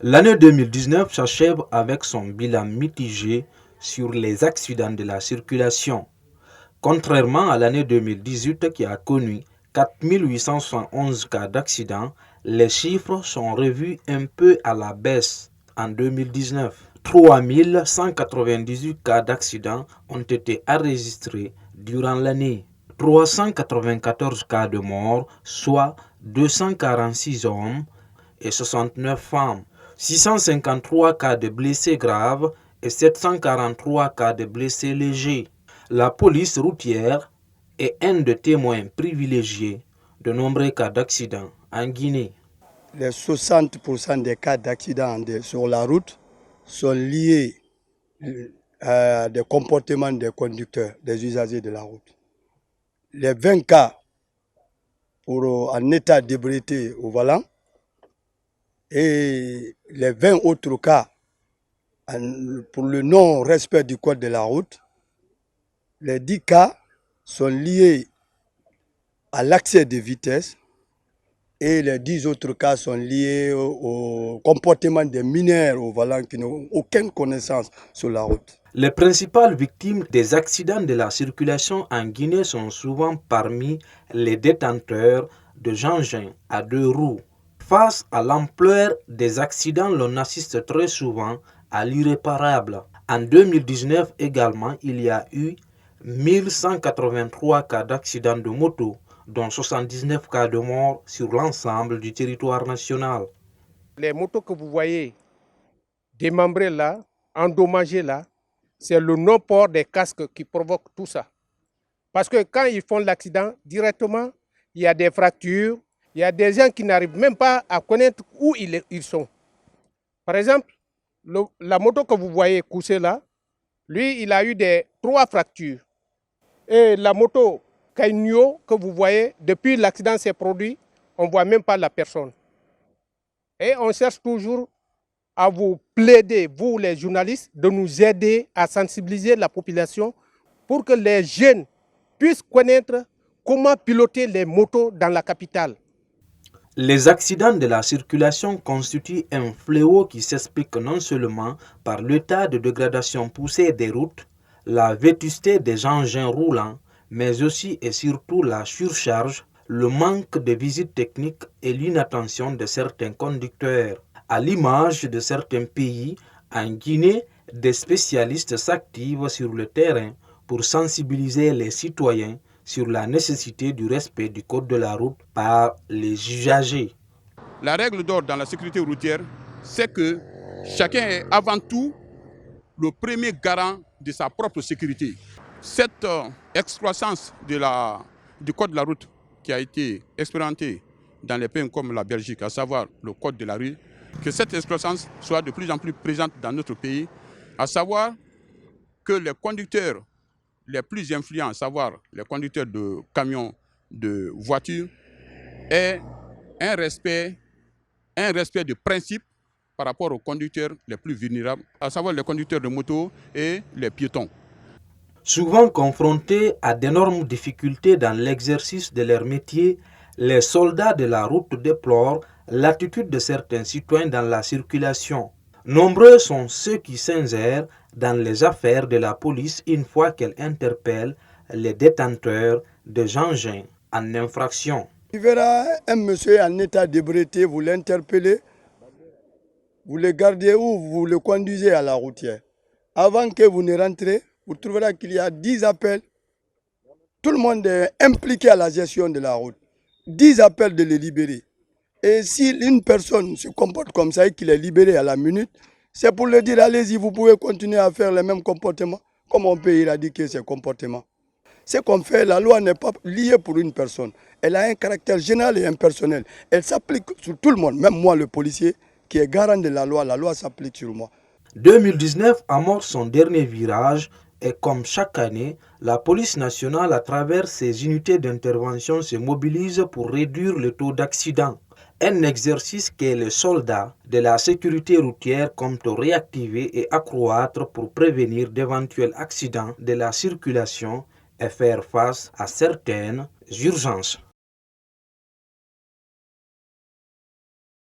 L'année 2019 s'achève avec son bilan mitigé sur les accidents de la circulation. Contrairement à l'année 2018 qui a connu 4871 cas d'accidents, les chiffres sont revus un peu à la baisse en 2019. 3198 cas d'accidents ont été enregistrés durant l'année. 394 cas de mort, soit 246 hommes et 69 femmes. 653 cas de blessés graves et 743 cas de blessés légers. La police routière est un des témoins privilégiés de nombreux cas d'accidents en Guinée. Les 60% des cas d'accidents sur la route sont liés à des comportements des conducteurs, des usagers de la route. Les 20 cas en état d'ébriété au volant et les 20 autres cas pour le non-respect du code de la route, les 10 cas sont liés à l'accès de vitesse et les 10 autres cas sont liés au comportement des mineurs au volant qui n'ont aucune connaissance sur la route. Les principales victimes des accidents de la circulation en Guinée sont souvent parmi les détenteurs de engins à deux roues. Face à l'ampleur des accidents, l'on assiste très souvent à l'irréparable. En 2019 également, il y a eu 1183 cas d'accidents de moto, dont 79 cas de mort sur l'ensemble du territoire national. Les motos que vous voyez démembrées là, endommagées là, c'est le non-port des casques qui provoque tout ça. Parce que quand ils font l'accident, directement, il y a des fractures, il y a des gens qui n'arrivent même pas à connaître où ils sont. Par exemple, la moto que vous voyez couchée là, lui, il a eu 3 fractures. Et la moto Kainyo que vous voyez, depuis l'accident s'est produit, on ne voit même pas la personne. Et on cherche toujours à vous plaider, vous les journalistes, de nous aider à sensibiliser la population pour que les jeunes puissent connaître comment piloter les motos dans la capitale. Les accidents de la circulation constituent un fléau qui s'explique non seulement par l'état de dégradation poussée des routes, la vétusté des engins roulants, mais aussi et surtout la surcharge, le manque de visites techniques et l'inattention de certains conducteurs. À l'image de certains pays, en Guinée, des spécialistes s'activent sur le terrain pour sensibiliser les citoyens sur la nécessité du respect du code de la route par les usagers. La règle d'or dans la sécurité routière, c'est que chacun est avant tout le premier garant de sa propre sécurité. Cette excroissance du code de la route qui a été expérimentée dans les pays comme la Belgique, à savoir le code de la rue, que cette excroissance soit de plus en plus présente dans notre pays, à savoir que les conducteurs les plus influents, à savoir les conducteurs de camions, de voitures, aient un respect de principe par rapport aux conducteurs les plus vulnérables, à savoir les conducteurs de moto et les piétons. Souvent confrontés à d'énormes difficultés dans l'exercice de leur métier, les soldats de la route déplorent l'attitude de certains citoyens dans la circulation. Nombreux sont ceux qui s'insèrent dans les affaires de la police une fois qu'elle interpelle les détenteurs des engins en infraction. Il verra un monsieur en état d'ébriété, vous l'interpellez, vous le gardez ou vous le conduisez à la routière. Avant que vous ne rentrez, vous trouverez qu'il y a 10 appels. Tout le monde est impliqué à la gestion de la route. 10 appels de le libérer. Et si une personne se comporte comme ça et qu'il est libéré à la minute, c'est pour le dire, allez-y, vous pouvez continuer à faire le même comportement. Comment on peut éradiquer ces comportements? Ce qu'on fait, la loi n'est pas liée pour une personne. Elle a un caractère général et impersonnel. Elle s'applique sur tout le monde, même moi, le policier, qui est garant de la loi s'applique sur moi. 2019 amorce son dernier virage et comme chaque année, la police nationale, à travers ses unités d'intervention, se mobilise pour réduire le taux d'accident. Un exercice que les soldats de la sécurité routière comptent réactiver et accroître pour prévenir d'éventuels accidents de la circulation et faire face à certaines urgences.